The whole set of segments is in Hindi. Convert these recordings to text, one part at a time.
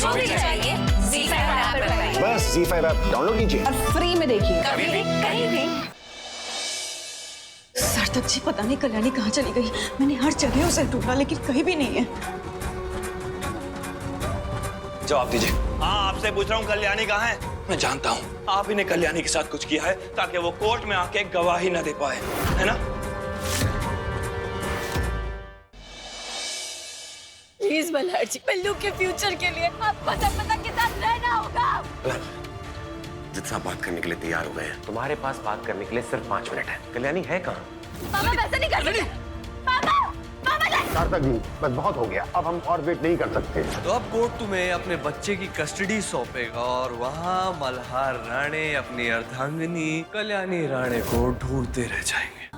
जो भी चाहिए ZEE5 ऐप पर पाइए। बस ZEE5 ऐप डाउनलोड कीजिए और फ्री में देखिए। कभी भी कहीं भी। सार्थक जी, पता नहीं कल्याणी कहाँ चली गई। मैंने हर जगह उसे ढूंढा लेकिन कहीं भी नहीं है। जवाब दीजिए। हाँ, आपसे पूछ रहा हूँ कल्याणी कहाँ है? मैं जानता हूँ आप ही ने कल्याणी के साथ कुछ किया है ताकि वो कोर्ट में आके गवाही न दे पाए, है ना? प्लीज मल्हार जी, पल्लू के फ्यूचर के लिए आपको सपना के साथ रहना होगा। जितना बात करने के लिए तैयार हो गए हैं। तुम्हारे पास बात करने के लिए सिर्फ 5 मिनट है। कल्याणी है कहाँ? पापा वैसा नहीं कर सकते। पापा, पापा नहीं। सार्थक जी, बस बहुत हो गया, अब हम और वेट नहीं कर सकते। तो अब कोर्ट तुम्हें अपने बच्चे की कस्टडी सौंपेगा और वहाँ मल्हार राणे अपनी अर्धांगिनी कल्याणी राणे को ढूंढते रह जाएंगे।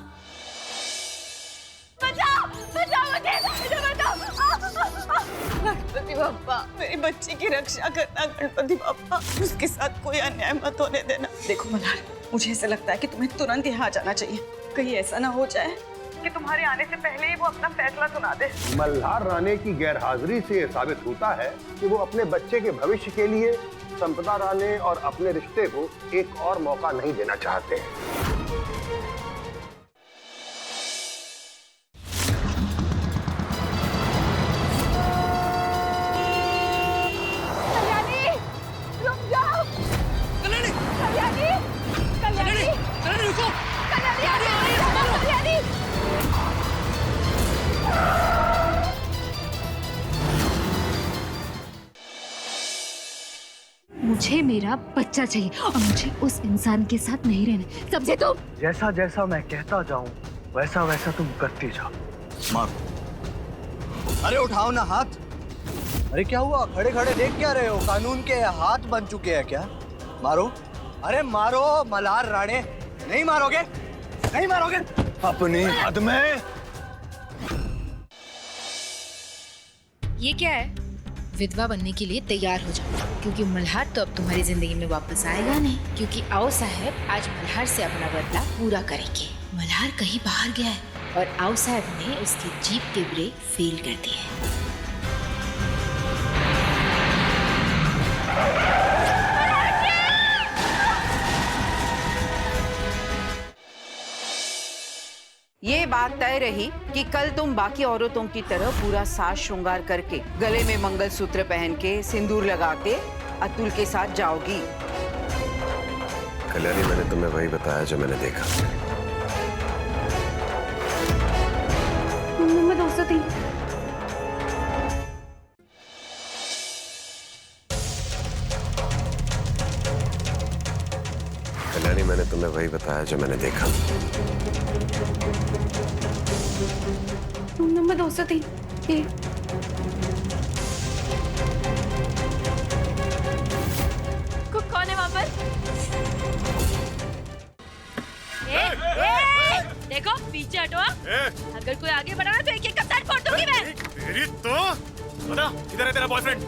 बचाओ, बचाओ मुझे, मुझे बचाओ। गणपति बप्पा, मेरी बच्ची की रक्षा करना। गणपति बप्पा, उसके साथ कोई अन्याय मत होने देना। देखो मल्हार, मुझे ऐसा लगता है कि तुम्हें तुरंत यहाँ आ जाना चाहिए। कहीं ऐसा ना हो जाए कि तुम्हारे आने से पहले ही वो अपना फैसला सुना दे। मल्हार राणे की गैरहाजिरी से यह साबित होता है कि वो अपने बच्चे के भविष्य के लिए संपदा राणे और अपने रिश्ते को एक और मौका नहीं देना चाहते हैं। कल्याणी, रुक जाओ। कल्याणी, कल्याणी, कल्याणी, कल्याणी रुको। कल्याणी, कल्याणी। मुझे मेरा बच्चा चाहिए और मुझे उस इंसान के साथ नहीं रहना। समझे तुम? जैसा जैसा मैं कहता जाऊं वैसा वैसा तुम करती जाओ। मारो। अरे उठाओ ना हाथ। अरे क्या हुआ? खड़े खड़े देख क्या रहे हो? कानून के हाथ बन चुके हैं क्या? मारो। अरे मारो मल्हार राणे। नहीं मारोगे? नहीं मारोगे? अपनी हद में। ये क्या है? विधवा बनने के लिए तैयार हो जाओ, क्योंकि मल्हार तो अब तुम्हारी जिंदगी में वापस आएगा नहीं। क्योंकि आओ साहब आज मल्हार से अपना बदला पूरा करेंगे। मल्हार कहीं बाहर गया है और आओ साहब ने उसकी जीप के ब्रेक फेल कर दिए हैं। ये बात तय रही कि कल तुम बाकी औरतों की तरह पूरा साज श्रृंगार करके, गले में मंगलसूत्र पहन के, सिंदूर लगा के अतुल के साथ जाओगी। कल्याणी, मैंने तुम्हें वही बताया जो मैंने देखा। मैं 203। कल्याणी, मैंने तुम्हें वही बताया जो मैंने देखा। नंबर 203। ये कौन है वहाँ पर? देखो पीछे हटो। अगर कोई आगे बढ़ा तो एक एक का सर फोड़ दूंगी मैं। तेरी तो बता, इधर है तेरा बॉयफ्रेंड।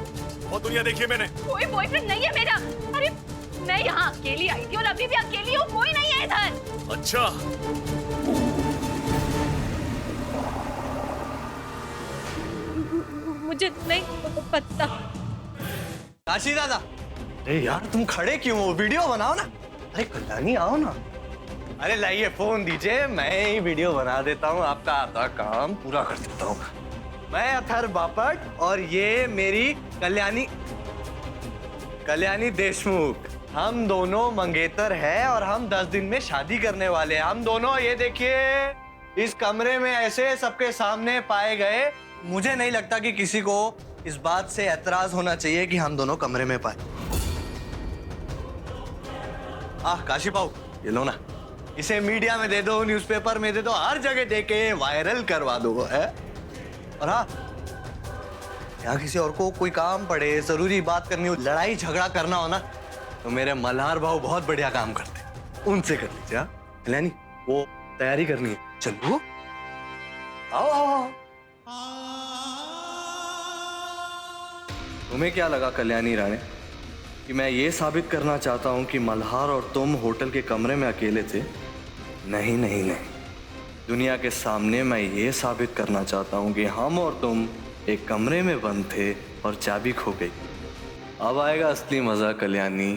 बहुत दुनिया देखी है मैंने। कोई बॉयफ्रेंड नहीं है मेरा। अरे मैं यहाँ अकेली आई थी और अभी भी अकेली हूँ, कोई नहीं है इधर। अच्छा, मुझे नहीं पता। काशी दादा। अरे यार तुम खड़े क्यों हो? वीडियो बनाओ ना। अरे कल्याणी आओ ना। अरे लाइए फोन दीजिए, मैं ही वीडियो बना देता हूँ, आपका आधा काम पूरा कर देता हूँ। मैं अथर बापट और ये मेरी कल्याणी देशमुख। हम दोनों मंगेतर हैं और हम 10 दिन में शादी करने वाले हैं। हम दोनों ये देखिए इस कमरे में ऐसे सबके सामने पाए गए। मुझे नहीं लगता कि किसी को इस बात से एतराज होना चाहिए कि हम दोनों कमरे में पाए। काशी पाऊ, ये लो ना, इसे मीडिया में दे दो, न्यूज़पेपर में दे दो, हर जगह दे के वायरल करवा दो है। और हाँ, यहाँ किसी और को कोई काम पड़े, जरूरी बात करनी हो, लड़ाई झगड़ा करना हो ना, तो मेरे मल्हार भाऊ बहुत बढ़िया काम करते, उनसे कर लीजिए। कल्याणी, वो तैयारी करनी है, चलो आओ आओ आओ। तुम्हें क्या लगा कल्याणी राणे कि मैं ये साबित करना चाहता हूं कि मल्हार और तुम होटल के कमरे में अकेले थे? नहीं नहीं नहीं, दुनिया के सामने मैं ये साबित करना चाहता हूं कि हम और तुम एक कमरे में बंद थे और चाबी खो गई। अब आएगा असली मजा कल्याणी।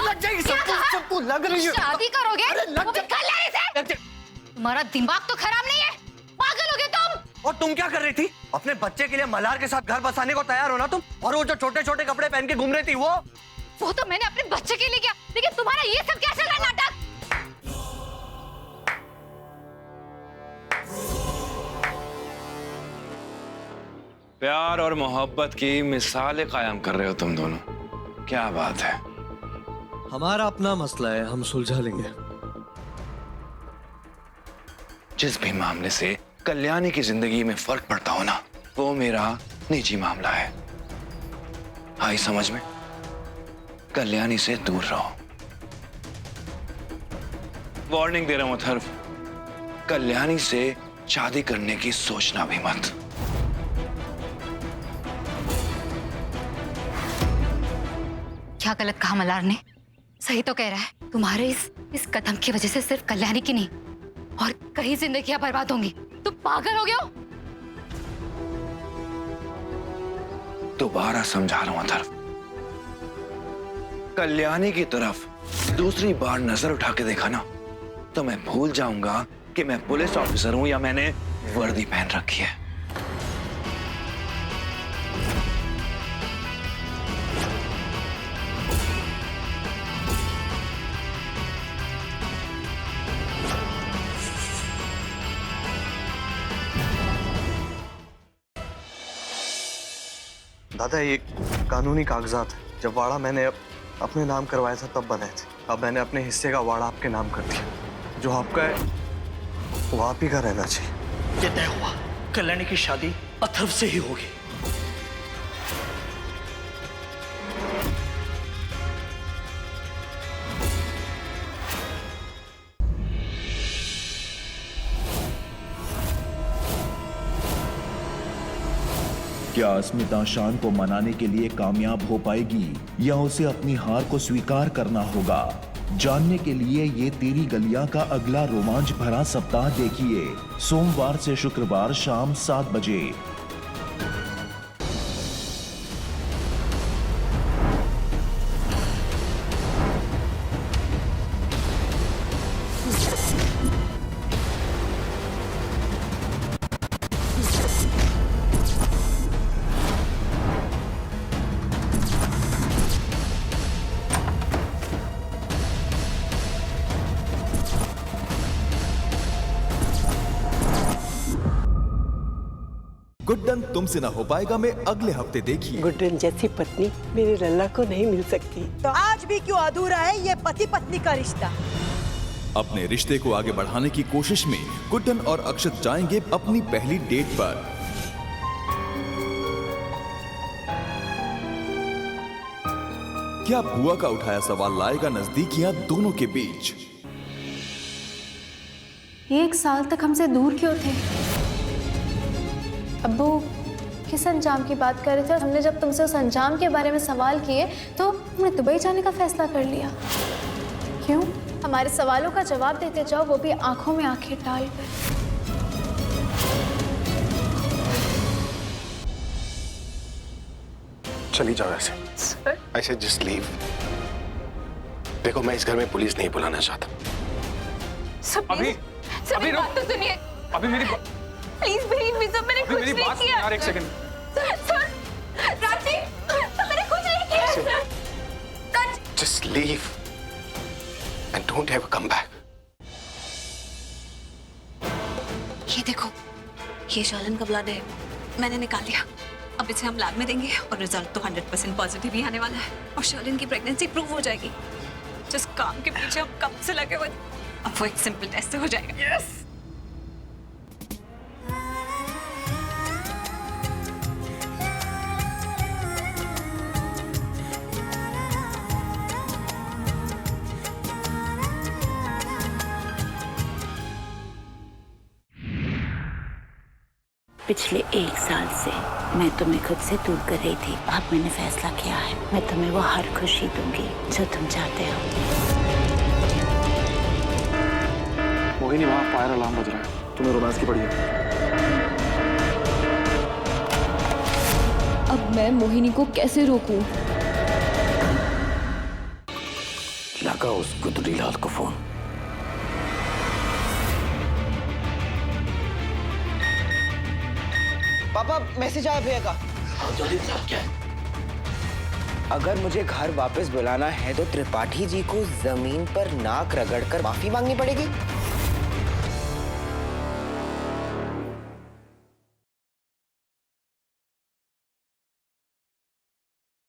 लग जाएगी सबको लग रही है। शादी करोगे? वो भी कल्याणी से? तुम्हारा दिमाग तो खराब नहीं है? पागल हो गए तुम? और तुम क्या कर रही थी? अपने बच्चे के लिए मल्हार के साथ घर बसाने को तैयार हो ना तुम? और वो जो छोटे छोटे कपड़े पहन के घूम रही थी वो तो मैंने अपने बच्चे के लिए किया, लेकिन तुम्हारा ये सब क्या चल रहा है नाटक? प्यार और मोहब्बत की मिसालें कायम कर रहे हो तुम दोनों, क्या बात है। हमारा अपना मसला है, हम सुलझा लेंगे। जिस भी मामले से कल्याणी की जिंदगी में फर्क पड़ता हो ना, वो मेरा निजी मामला है। आई समझ में? कल्याणी से दूर रहो। वार्निंग दे रहा हूं अथर्व, कल्याणी से शादी करने की सोचना भी मत। क्या गलत कहा मल्हार ने? सही तो कह रहा है। तुम्हारे इस कदम की वजह से सिर्फ कल्याणी की नहीं और कई जिंदगियां बर्बाद होंगी। तुम पागल हो गए हो? दोबारा समझा रहा हूं अथर्व, कल्याणी की तरफ दूसरी बार नजर उठा के देखा ना, तो मैं भूल जाऊंगा कि मैं पुलिस ऑफिसर हूं या मैंने वर्दी पहन रखी है। दादा ये कानूनी कागजात है। जब वाड़ा मैंने अपने नाम करवाया था तब बनाए थे। अब मैंने अपने हिस्से का वाड़ा आपके नाम कर दिया। जो आपका है वो आप ही का रहना चाहिए। ये तय हुआ, कल्याणी की शादी अथर्व से ही होगी। क्या अस्मिता शान को मनाने के लिए कामयाब हो पाएगी या उसे अपनी हार को स्वीकार करना होगा? जानने के लिए ये तेरी गलियां का अगला रोमांच भरा सप्ताह देखिए, सोमवार से शुक्रवार शाम 7 बजे। गुड्डन तुमसे ना हो पाएगा में अगले हफ्ते देखिए। गुड्डन जैसी पत्नी मेरे लल्ला को नहीं मिल सकती। तो आज भी क्यों अधूरा है ये पति पत्नी का रिश्ता? अपने रिश्ते को आगे बढ़ाने की कोशिश में गुड्डन और अक्षत जाएंगे अपनी पहली डेट पर। क्या बुआ का उठाया सवाल लाएगा नजदीकियां दोनों के बीच? 1 साल तक हमसे दूर क्यों थे? अब्बू किस अंजाम की बात कर रहे थे और हमने जब तुमसे उस अंजाम के बारे में सवाल किए तो हमने दुबई जाने का फैसला कर लिया। क्यों? हमारे सवालों का जवाब देते जाओ, वो भी आंखों में आंखें डाल कर। चली जाओ ऐसे। I said just leave. देखो मैं इस घर में पुलिस नहीं बुलाना चाहता। अभी बात तो सुनिए। अभी मेरी प्लीज बिलीव मी सर, मैंने कुछ नहीं किया। यार एक सेकंड। सर राजी, मैंने कुछ नहीं किया sir. Just leave and don't ever come back. ये देखो, ये शालन का ब्लड है, मैंने निकाल लिया। अब इसे हम लैब में देंगे और रिजल्ट तो 100% पॉजिटिव ही आने वाला है और शालन की प्रेगनेंसी प्रूव हो जाएगी। जिस काम के पीछे हम कब से लगे हुए, अब वो एक सिंपल टेस्ट से हो जाएगा। यस। पिछले 1 साल से मैं तुम्हें खुद से दूर कर रही थी। अब मैंने फैसला किया है, मैं तुम्हें वो हर खुशी दूंगी जो तुम चाहते हो। मोहिनी, वहाँ फायर अलार्म बज रहा है। तुम्हें रोमांस की पड़ी है। अब मैं मोहिनी को कैसे रोकूं? लगा उस गुदड़ी लाल को फोन। पापा मैसेज आया भैया का। जल्दी साहब क्या है? अगर मुझे घर वापस बुलाना है तो त्रिपाठी जी को जमीन पर नाक रगड़कर माफी मांगनी पड़ेगी।